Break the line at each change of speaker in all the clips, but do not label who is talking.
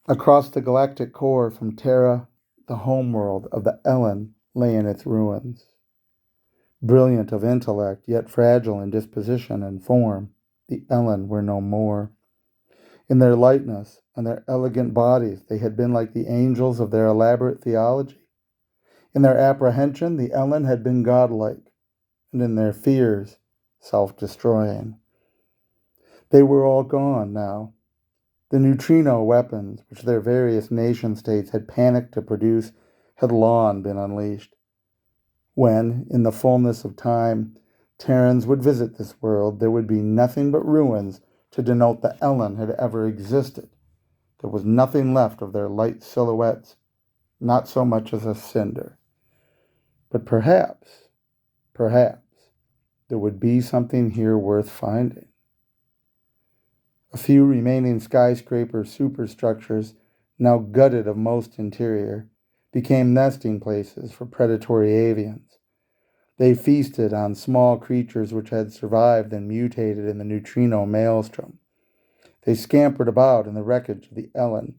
Across the galactic core from Terra, the homeworld of the Ellen lay in its ruins. Brilliant of intellect, yet fragile in disposition and form, the Ellen were no more. In their lightness and their elegant bodies, they had been like the angels of their elaborate theology. In their apprehension, the Ellen had been godlike, and in their fears, self-destroying. They were all gone now. The neutrino weapons, which their various nation-states had panicked to produce, had long been unleashed. When, in the fullness of time, Terrans would visit this world, there would be nothing but ruins to denote the Ellen had ever existed. There was nothing left of their light silhouettes, not so much as a cinder. But perhaps, there would be something here worth finding. A few remaining skyscraper superstructures, now gutted of most interior, became nesting places for predatory avians. They feasted on small creatures which had survived and mutated in the neutrino maelstrom. They scampered about in the wreckage of the Ellen,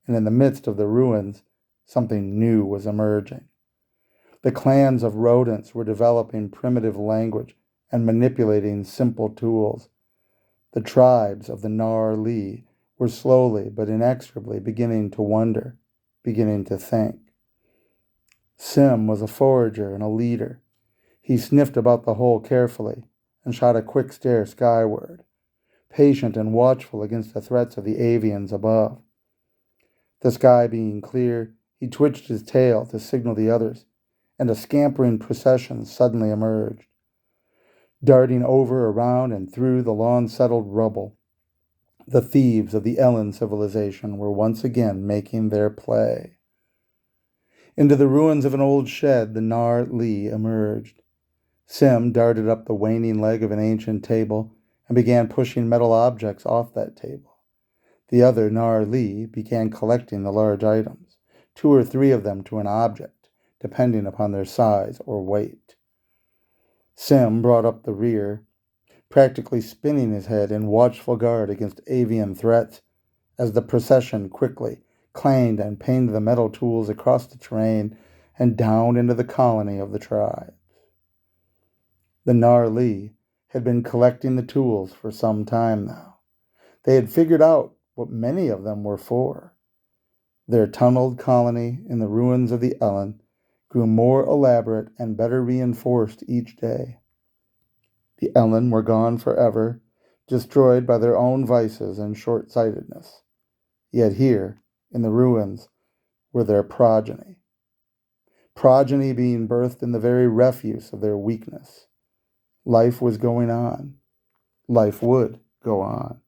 and in the midst of the ruins, something new was emerging. The clans of rodents were developing primitive language and manipulating simple tools. The tribes of the Nar-Lee were slowly but inexorably beginning to wonder, beginning to think. Sim was a forager and a leader. He sniffed about the hole carefully and shot a quick stare skyward, patient and watchful against the threats of the avians above. The sky being clear, he twitched his tail to signal the others, and a scampering procession suddenly emerged. Darting over, around, and through the long-settled rubble, the thieves of the Ellen civilization were once again making their play. Into the ruins of an old shed, the Nar-Lee emerged. Sim darted up the waning leg of an ancient table and began pushing metal objects off that table. The other Nar-Lee began collecting the large items, 2 or 3 of them to an object, depending upon their size or weight. Sim brought up the rear, practically spinning his head in watchful guard against avian threats, as the procession quickly clanged and pinged the metal tools across the terrain and down into the colony of the tribes. The Nar-Lee had been collecting the tools for some time now. They had figured out what many of them were for. Their tunneled colony in the ruins of the Ellen grew more elaborate and better reinforced each day. The Ellen were gone forever, destroyed by their own vices and short-sightedness. Yet here, in the ruins, were their progeny. Progeny being birthed in the very refuse of their weakness. Life was going on. Life would go on.